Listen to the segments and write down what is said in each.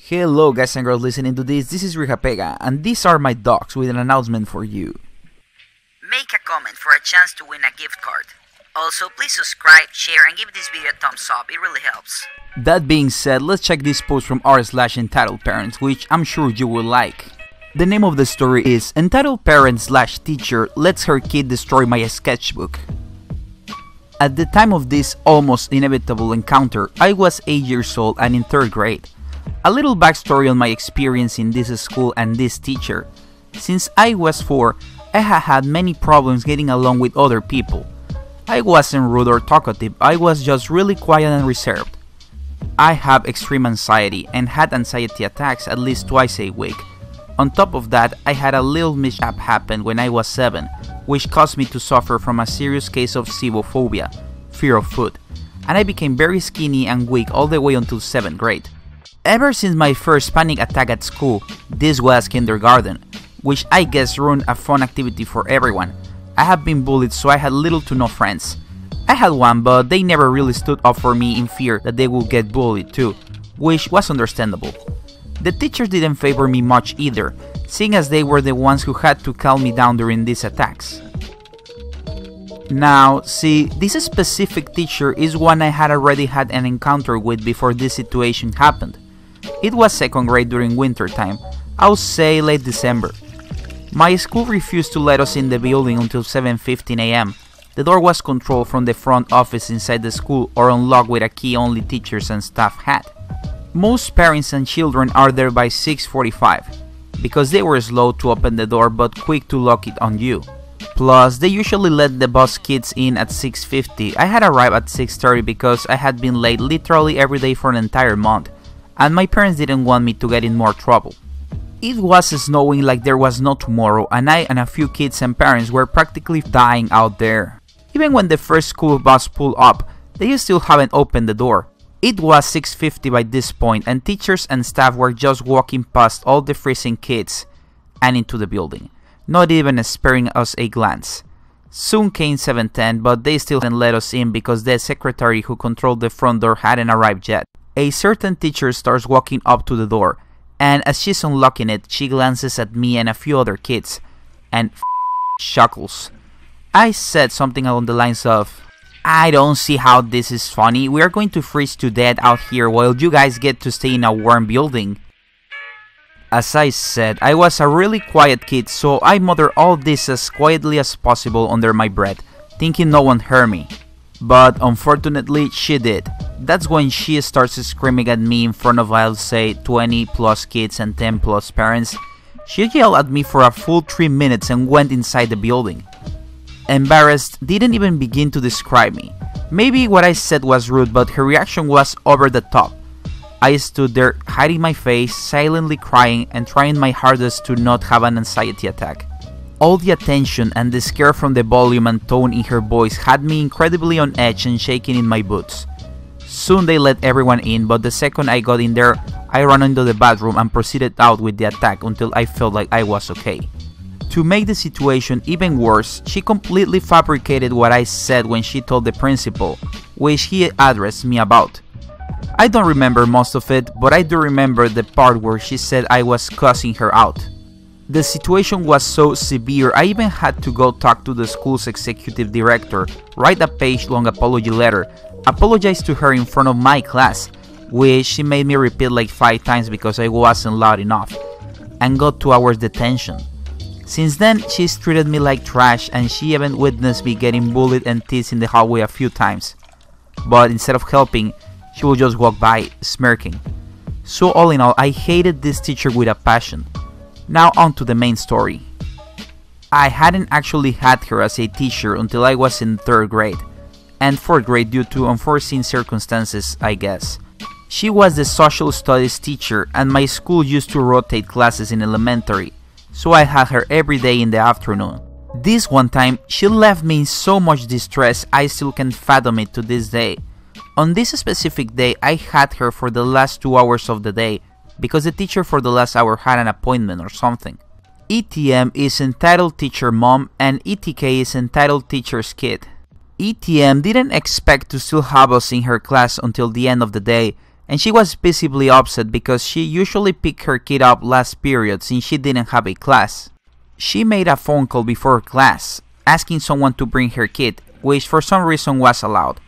Hello guys and girls listening to this is Rihapega, and these are my dogs with an announcement for you. Make a comment for a chance to win a gift card. Also, please subscribe, share and give this video a thumbs up, it really helps. That being said, let's check this post from r/EntitledParents, which I'm sure you will like. The name of the story is Entitled Parent / Teacher Lets Her Kid Destroy My Sketchbook. At the time of this almost inevitable encounter, I was 8 years old and in 3rd grade. A little backstory on my experience in this school and this teacher. Since I was 4, I had many problems getting along with other people. I wasn't rude or talkative, I was just really quiet and reserved. I have extreme anxiety and had anxiety attacks at least twice a week. On top of that, I had a little mishap happen when I was 7, which caused me to suffer from a serious case of xenophobia, fear of food, and I became very skinny and weak all the way until 7th grade. Ever since my first panic attack at school, this was kindergarten, which I guess ruined a fun activity for everyone. I have been bullied, so I had little to no friends. I had one, but they never really stood up for me in fear that they would get bullied too, which was understandable. The teachers didn't favor me much either, seeing as they were the ones who had to calm me down during these attacks. Now, see, this specific teacher is one I had already had an encounter with before this situation happened. It was 2nd grade during winter time, I'll say late December. My school refused to let us in the building until 7:15 AM. The door was controlled from the front office inside the school or unlocked with a key only teachers and staff had. Most parents and children are there by 6:45, because they were slow to open the door but quick to lock it on you. Plus, they usually let the bus kids in at 6:50. I had arrived at 6:30 because I had been late literally every day for an entire month, and my parents didn't want me to get in more trouble. It was snowing like there was no tomorrow, and I and a few kids and parents were practically dying out there. Even when the first school bus pulled up, they still haven't opened the door. It was 6:50 by this point, and teachers and staff were just walking past all the freezing kids and into the building, not even sparing us a glance. Soon came 7:10, but they still hadn't let us in because the secretary who controlled the front door hadn't arrived yet. A certain teacher starts walking up to the door, and as she's unlocking it, she glances at me and a few other kids, and chuckles. I said something along the lines of, "I don't see how this is funny, we are going to freeze to death out here while you guys get to stay in a warm building." As I said, I was a really quiet kid, so I muttered all this as quietly as possible under my breath, thinking no one heard me. But unfortunately, she did. That's when she starts screaming at me in front of, I'll say, 20 plus kids and 10 plus parents. She yelled at me for a full 3 minutes and went inside the building. Embarrassed, didn't even begin to describe me. Maybe what I said was rude, but her reaction was over the top. I stood there, hiding my face, silently crying and trying my hardest to not have an anxiety attack. All the attention and the scare from the volume and tone in her voice had me incredibly on edge and shaking in my boots. Soon they let everyone in, but the second I got in there, I ran into the bathroom and proceeded out with the attack until I felt like I was okay. To make the situation even worse, she completely fabricated what I said when she told the principal, which he addressed me about. I don't remember most of it, but I do remember the part where she said I was cussing her out. The situation was so severe, I even had to go talk to the school's executive director, write a page-long apology letter, apologize to her in front of my class, which she made me repeat like 5 times because I wasn't loud enough, and got 2 hours detention. Since then, she's treated me like trash, and she even witnessed me getting bullied and teased in the hallway a few times. But instead of helping, she would just walk by, smirking. So all in all, I hated this teacher with a passion. Now on to the main story. I hadn't actually had her as a teacher until I was in 3rd grade, and 4th grade due to unforeseen circumstances, I guess. She was the social studies teacher, and my school used to rotate classes in elementary, so I had her every day in the afternoon. This one time, she left me in so much distress I still can't fathom it to this day. On this specific day, I had her for the last 2 hours of the day, because the teacher for the last hour had an appointment or something. ETM is entitled teacher mom and ETK is entitled teacher's kid. ETM didn't expect to still have us in her class until the end of the day, and she was visibly upset because she usually picked her kid up last period since she didn't have a class. She made a phone call before class, asking someone to bring her kid, which for some reason was allowed.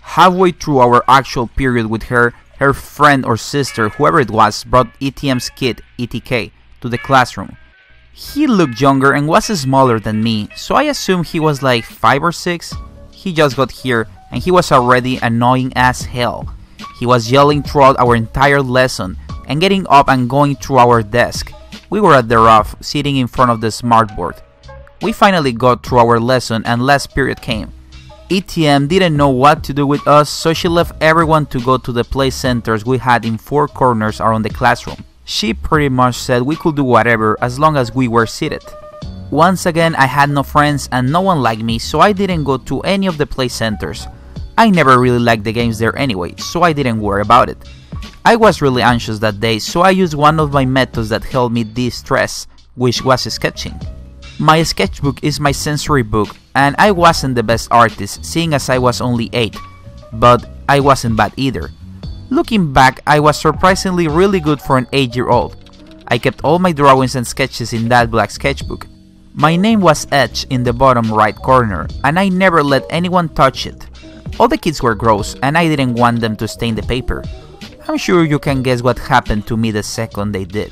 Halfway through our actual period with her, her friend or sister, whoever it was, brought ETM's kid, ETK, to the classroom. He looked younger and was smaller than me, so I assumed he was like 5 or 6. He just got here and he was already annoying as hell. He was yelling throughout our entire lesson and getting up and going through our desk. We were at the rough, sitting in front of the smartboard. We finally got through our lesson and last period came. ETM didn't know what to do with us, so she left everyone to go to the play centers we had in 4 corners around the classroom. She pretty much said we could do whatever as long as we were seated. Once again, I had no friends and no one liked me, so I didn't go to any of the play centers. I never really liked the games there anyway, so I didn't worry about it. I was really anxious that day, so I used one of my methods that helped me de-stress, which was sketching. My sketchbook is my sensory book, and I wasn't the best artist, seeing as I was only 8, but I wasn't bad either. Looking back, I was surprisingly really good for an 8-year-old. I kept all my drawings and sketches in that black sketchbook. My name was etched in the bottom right corner, and I never let anyone touch it. All the kids were gross, and I didn't want them to stain the paper. I'm sure you can guess what happened to me the second they did.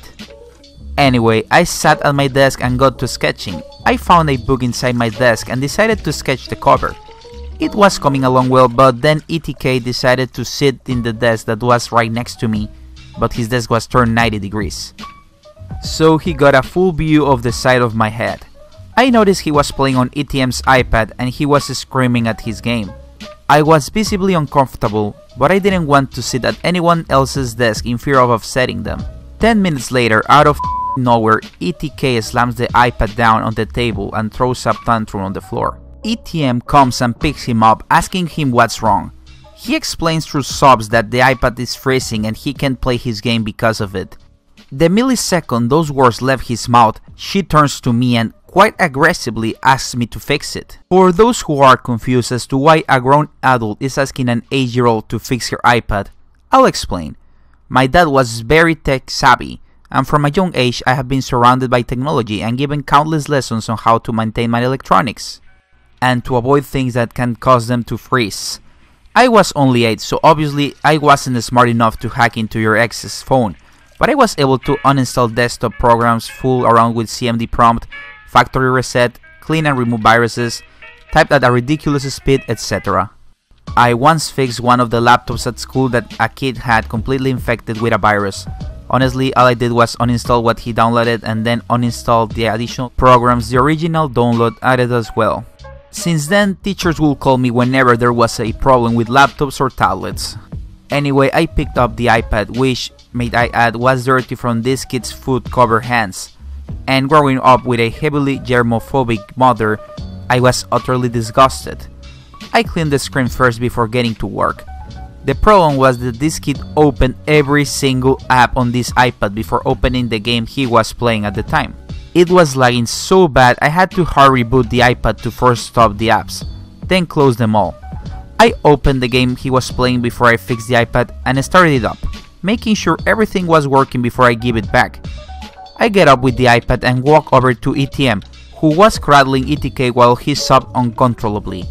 Anyway, I sat at my desk and got to sketching. I found a book inside my desk and decided to sketch the cover. It was coming along well, but then ETK decided to sit in the desk that was right next to me, but his desk was turned 90 degrees. So he got a full view of the side of my head. I noticed he was playing on ETM's iPad and he was screaming at his game. I was visibly uncomfortable, but I didn't want to sit at anyone else's desk in fear of upsetting them. 10 minutes later, out of nowhere, ETK slams the iPad down on the table and throws a tantrum on the floor. ETM comes and picks him up, asking him what's wrong. He explains through sobs that the iPad is freezing and he can't play his game because of it. The millisecond those words left his mouth, she turns to me and quite aggressively asks me to fix it. For those who are confused as to why a grown adult is asking an 8-year-old to fix her iPad, I'll explain. My dad was very tech savvy, and from a young age I have been surrounded by technology and given countless lessons on how to maintain my electronics, and to avoid things that can cause them to freeze. I was only 8, so obviously I wasn't smart enough to hack into your ex's phone, but I was able to uninstall desktop programs, fool around with CMD prompt, factory reset, clean and remove viruses, type at a ridiculous speed, etc. I once fixed one of the laptops at school that a kid had completely infected with a virus. Honestly, all I did was uninstall what he downloaded and then uninstall the additional programs the original download added as well. Since then, teachers would call me whenever there was a problem with laptops or tablets. Anyway, I picked up the iPad, which, may I add, was dirty from this kid's food-covered hands. And growing up with a heavily germophobic mother, I was utterly disgusted. I cleaned the screen first before getting to work. The problem was that this kid opened every single app on this iPad before opening the game he was playing at the time. It was lagging so bad I had to hard reboot the iPad to first stop the apps, then close them all. I opened the game he was playing before I fixed the iPad and started it up, making sure everything was working before I give it back. I get up with the iPad and walk over to ETM, who was cradling ETK while he sobbed uncontrollably.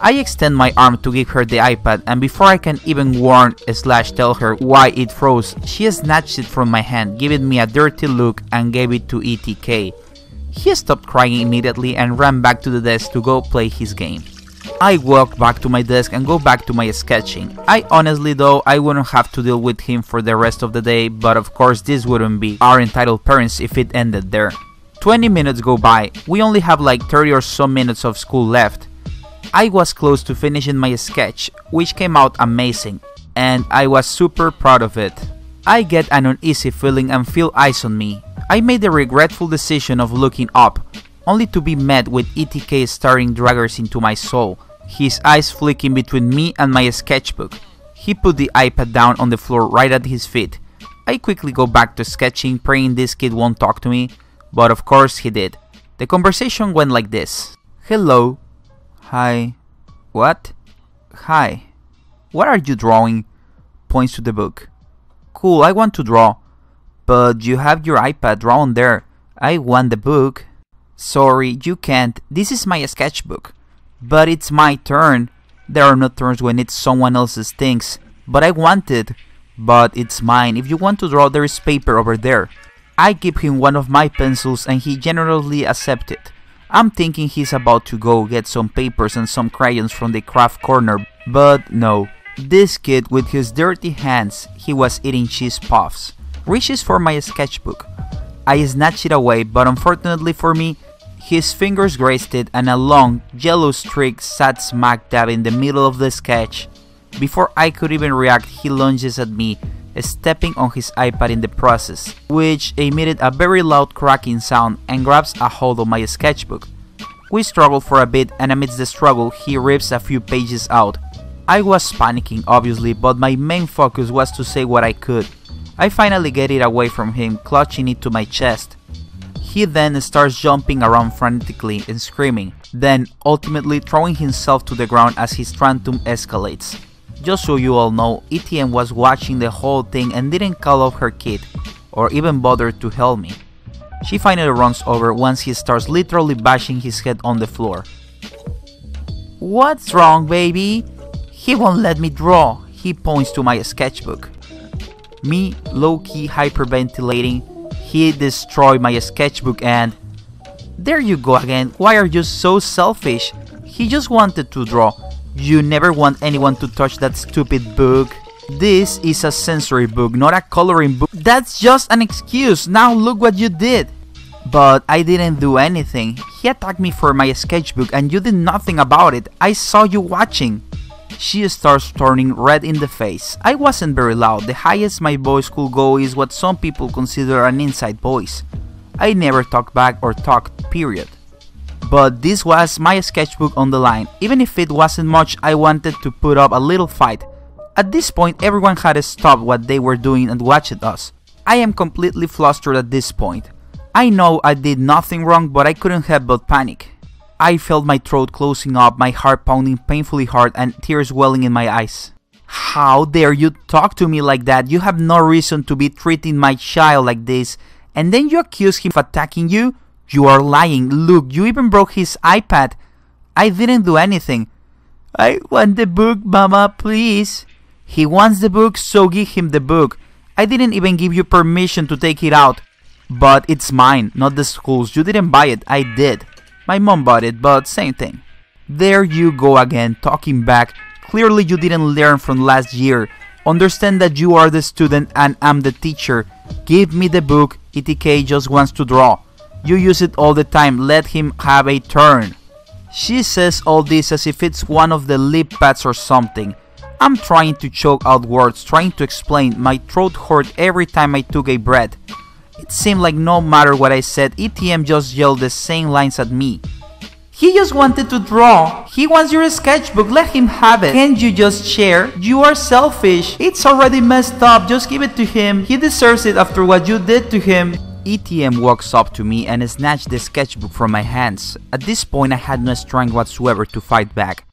I extend my arm to give her the iPad, and before I can even warn/tell her why it froze, she snatched it from my hand, giving me a dirty look and gave it to ETK. He stopped crying immediately and ran back to the desk to go play his game. I walked back to my desk and go back to my sketching. I honestly though, I wouldn't have to deal with him for the rest of the day, but of course this wouldn't be our entitled parents if it ended there. 20 minutes go by, we only have like 30 or so minutes of school left. I was close to finishing my sketch, which came out amazing, and I was super proud of it. I get an uneasy feeling and feel eyes on me. I made the regretful decision of looking up, only to be met with ETK staring daggers into my soul, his eyes flicking between me and my sketchbook. He put the iPad down on the floor right at his feet. I quickly go back to sketching, praying this kid won't talk to me, but of course he did. The conversation went like this. Hello. Hi. What? Hi. What are you drawing? points to the book. Cool, I want to draw. But you have your iPad, draw on there. I want the book. Sorry, you can't. This is my sketchbook. But it's my turn. There are no turns when it's someone else's things. But I want it. But it's mine. If you want to draw, there is paper over there. I give him one of my pencils and he generously accepts it. I'm thinking he's about to go get some papers and some crayons from the craft corner, but no. This kid with his dirty hands, he was eating cheese puffs, reaches for my sketchbook. I snatch it away, but unfortunately for me, his fingers grazed it and a long, yellow streak sat smack dab in the middle of the sketch. Before I could even react, he lunges at me, stepping on his iPad in the process, which emitted a very loud cracking sound and grabs a hold of my sketchbook. We struggle for a bit and amidst the struggle, he rips a few pages out. I was panicking obviously, but my main focus was to say what I could. I finally get it away from him, clutching it to my chest. He then starts jumping around frantically and screaming, then ultimately throwing himself to the ground as his tantrum escalates. Just so you all know, ETM was watching the whole thing and didn't call off her kid, or even bother to help me. She finally runs over once he starts literally bashing his head on the floor. What's wrong, baby? He won't let me draw. He points to my sketchbook. Me, low-key hyperventilating, he destroyed my sketchbook and... There you go again, why are you so selfish? He just wanted to draw. You never want anyone to touch that stupid book. This is a sensory book, not a coloring book. That's just an excuse. Now look what you did. But I didn't do anything. He attacked me for my sketchbook and you did nothing about it. I saw you watching. She starts turning red in the face. I wasn't very loud. The highest my voice could go is what some people consider an inside voice. I never talked back or talked, period. But this was my sketchbook on the line. Even if it wasn't much, I wanted to put up a little fight. At this point, everyone had stopped what they were doing and watched us. I am completely flustered at this point. I know I did nothing wrong, but I couldn't help but panic. I felt my throat closing up, my heart pounding painfully hard and tears welling in my eyes. How dare you talk to me like that? You have no reason to be treating my child like this. And then you accuse him of attacking you? You are lying. Look, you even broke his iPad. I didn't do anything. I want the book, Mama, please. He wants the book, so give him the book. I didn't even give you permission to take it out. But it's mine, not the school's. You didn't buy it, I did. My mom bought it, but same thing. There you go again, talking back. Clearly you didn't learn from last year. Understand that you are the student and I'm the teacher. Give me the book. ETK just wants to draw. You use it all the time, let him have a turn. She says all this as if it's one of the lip pads or something. I'm trying to choke out words, trying to explain. My throat hurt every time I took a breath. It seemed like no matter what I said, ETM just yelled the same lines at me. He just wanted to draw. He wants your sketchbook, let him have it. Can't you just share? You are selfish. It's already messed up, just give it to him. He deserves it after what you did to him. ETM walks up to me and snatched the sketchbook from my hands. At this point I had no strength whatsoever to fight back.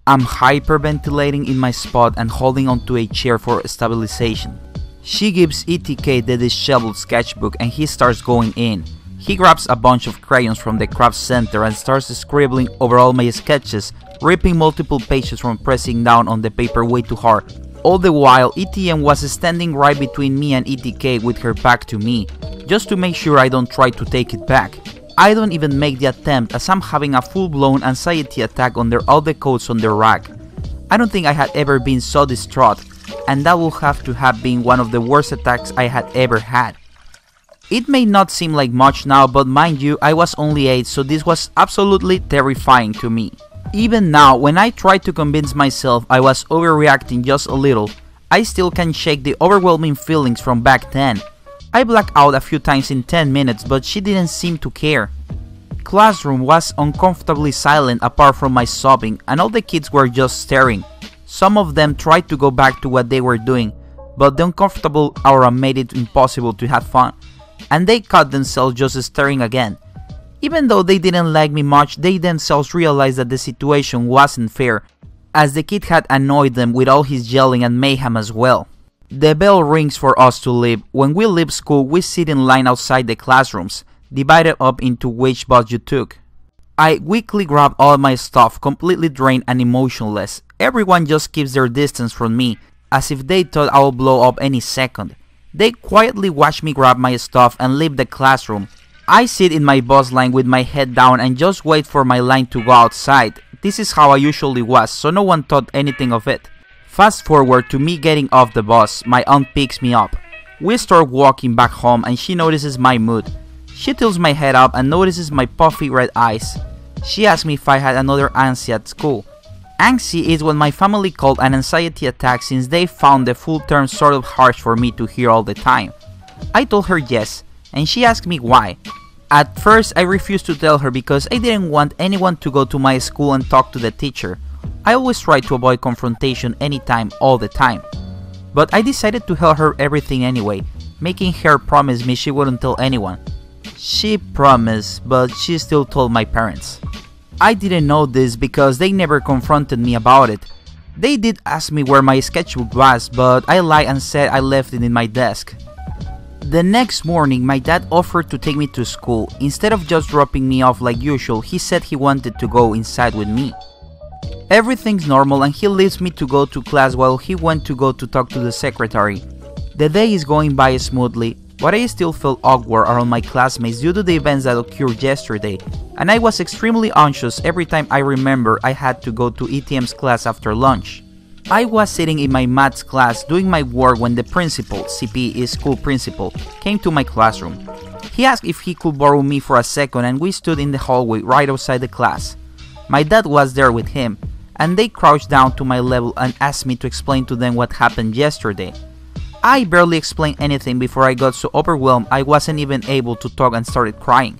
I'm hyperventilating in my spot and holding onto a chair for stabilization. She gives ETK the disheveled sketchbook and he starts going in. He grabs a bunch of crayons from the craft center and starts scribbling over all my sketches, ripping multiple pages from pressing down on the paper way too hard. All the while, ETM was standing right between me and ETK with her back to me, just to make sure I don't try to take it back. I don't even make the attempt as I'm having a full-blown anxiety attack under all the coats on the rack. I don't think I had ever been so distraught, and that would have to have been one of the worst attacks I had ever had. It may not seem like much now, but mind you, I was only 8, so this was absolutely terrifying to me. Even now, when I try to convince myself I was overreacting just a little, I still can shake the overwhelming feelings from back then. I blacked out a few times in 10 minutes, but she didn't seem to care. Classroom was uncomfortably silent apart from my sobbing, and all the kids were just staring. Some of them tried to go back to what they were doing, but the uncomfortable aura made it impossible to have fun, and they caught themselves just staring again. Even though they didn't like me much, they themselves realized that the situation wasn't fair, as the kid had annoyed them with all his yelling and mayhem as well. The bell rings for us to leave. When we leave school, we sit in line outside the classrooms, divided up into which bus you took. I quickly grab all my stuff, completely drained and emotionless. Everyone just keeps their distance from me, as if they thought I would blow up any second. They quietly watch me grab my stuff and leave the classroom. I sit in my bus line with my head down and just wait for my line to go outside. This is how I usually was, so no one thought anything of it. Fast forward to me getting off the bus, my aunt picks me up. We start walking back home and she notices my mood. She tilts my head up and notices my puffy red eyes. She asks me if I had another anxiety at school. Anxiety is what my family called an anxiety attack since they found the full term sort of harsh for me to hear all the time. I told her yes, and she asked me why. At first I refused to tell her because I didn't want anyone to go to my school and talk to the teacher. I always try to avoid confrontation anytime, all the time. But I decided to tell her everything anyway, making her promise me she wouldn't tell anyone. She promised, but she still told my parents. I didn't know this because they never confronted me about it. They did ask me where my sketchbook was, but I lied and said I left it in my desk. The next morning, my dad offered to take me to school. Instead of just dropping me off like usual, he said he wanted to go inside with me. Everything's normal and he leaves me to go to class while he went to go to talk to the secretary. The day is going by smoothly, but I still felt awkward around my classmates due to the events that occurred yesterday, and I was extremely anxious every time I remember I had to go to ETM's class after lunch. I was sitting in my maths class doing my work when the principal, CP is school principal, came to my classroom. He asked if he could borrow me for a second and we stood in the hallway right outside the class. My dad was there with him, and they crouched down to my level and asked me to explain to them what happened yesterday. I barely explained anything before I got so overwhelmed I wasn't even able to talk and started crying.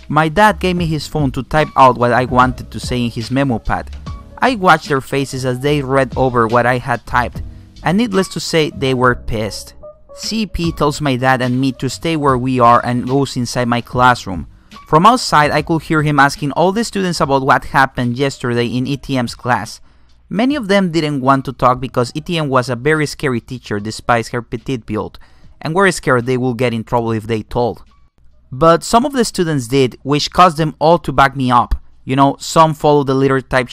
My dad gave me his phone to type out what I wanted to say in his memo pad. I watched their faces as they read over what I had typed, and needless to say, they were pissed. CP tells my dad and me to stay where we are and goes inside my classroom. From outside, I could hear him asking all the students about what happened yesterday in ETM's class. Many of them didn't want to talk because ETM was a very scary teacher despite her petite build, and were scared they would get in trouble if they told. But some of the students did, which caused them all to back me up. You know, some followed the leader type.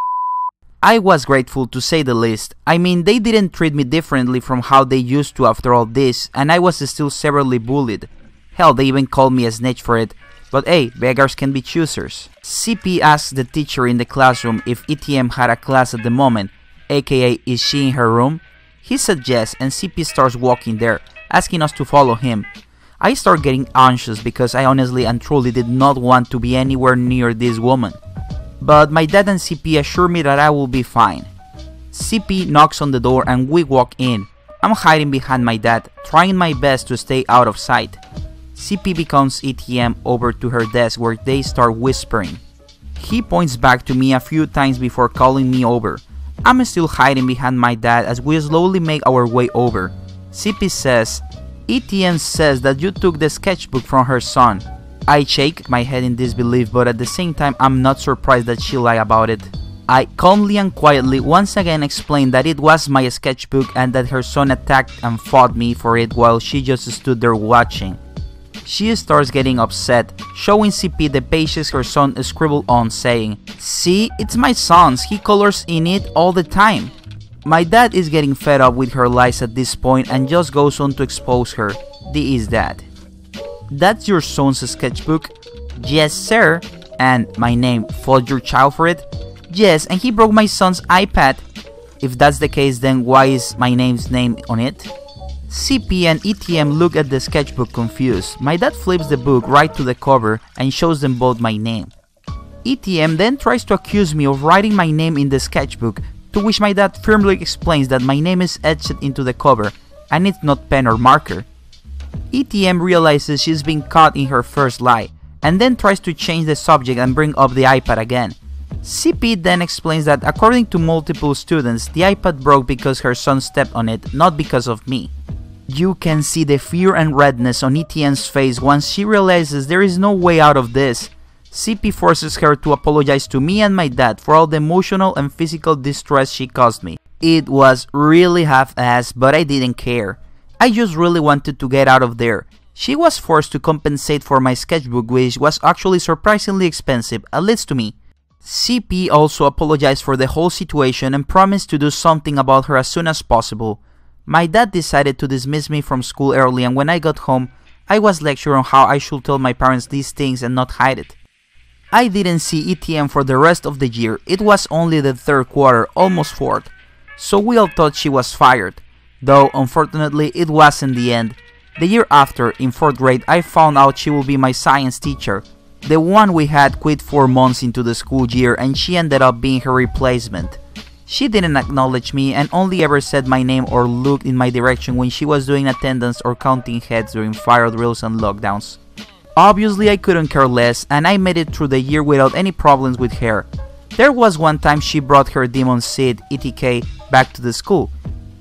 I was grateful to say the least. I mean, they didn't treat me differently from how they used to after all this, and I was still severely bullied. Hell, they even called me a snitch for it. But hey, beggars can be choosers. CP asked the teacher in the classroom if ETM had a class at the moment, aka is she in her room? He said yes, and CP starts walking there, asking us to follow him. I start getting anxious because I honestly and truly did not want to be anywhere near this woman. But my dad and CP assure me that I will be fine. CP knocks on the door and we walk in. I'm hiding behind my dad, trying my best to stay out of sight. CP becomes ETM over to her desk where they start whispering. He points back to me a few times before calling me over. I'm still hiding behind my dad as we slowly make our way over. CP says, ETM says that you took the sketchbook from her son. I shake my head in disbelief, but at the same time I'm not surprised that she lied about it. I calmly and quietly once again explain that it was my sketchbook and that her son attacked and fought me for it while she just stood there watching. She starts getting upset, showing CP the pages her son scribbled on, saying, "See, it's my son's, he colors in it all the time." My dad is getting fed up with her lies at this point and just goes on to expose her. This is that. "That's your son's sketchbook?" "Yes, sir." "And my name, fought your child for it?" "Yes, and he broke my son's iPad." "If that's the case, then why is my name's name on it?" CP and ETM look at the sketchbook confused. My dad flips the book right to the cover and shows them both my name. ETM then tries to accuse me of writing my name in the sketchbook, to which my dad firmly explains that my name is etched into the cover and it's not pen or marker. ETM realizes she's been caught in her first lie, and then tries to change the subject and bring up the iPad again. CP then explains that according to multiple students, the iPad broke because her son stepped on it, not because of me. You can see the fear and redness on ETM's face once she realizes there is no way out of this. CP forces her to apologize to me and my dad for all the emotional and physical distress she caused me. It was really half-assed, but I didn't care. I just really wanted to get out of there. She was forced to compensate for my sketchbook, which was actually surprisingly expensive, at least to me. CP also apologized for the whole situation and promised to do something about her as soon as possible. My dad decided to dismiss me from school early, and when I got home, I was lectured on how I should tell my parents these things and not hide it. I didn't see ETM for the rest of the year. It was only the third quarter, almost fourth, so we all thought she was fired, though unfortunately it wasn't the end. The year after, in 4th grade, I found out she would be my science teacher. The one we had quit 4 months into the school year, and she ended up being her replacement. She didn't acknowledge me and only ever said my name or looked in my direction when she was doing attendance or counting heads during fire drills and lockdowns. Obviously I couldn't care less, and I made it through the year without any problems with her. There was one time she brought her demon Sid, ETK, back to the school.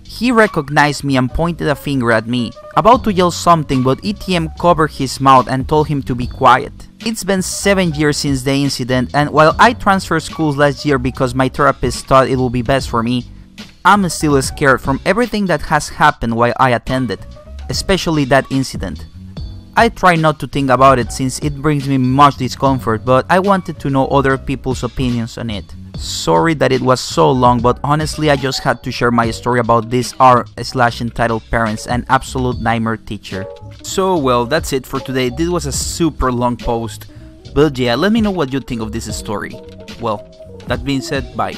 He recognized me and pointed a finger at me, about to yell something, but ETM covered his mouth and told him to be quiet. It's been 7 years since the incident, and while I transferred schools last year because my therapist thought it would be best for me, I'm still scared from everything that has happened while I attended, especially that incident. I try not to think about it since it brings me much discomfort, but I wanted to know other people's opinions on it. Sorry that it was so long, but honestly I just had to share my story about this r/EntitledParents, an absolute nightmare teacher. So well, that's it for today. This was a super long post, but yeah, let me know what you think of this story. Well, that being said, bye.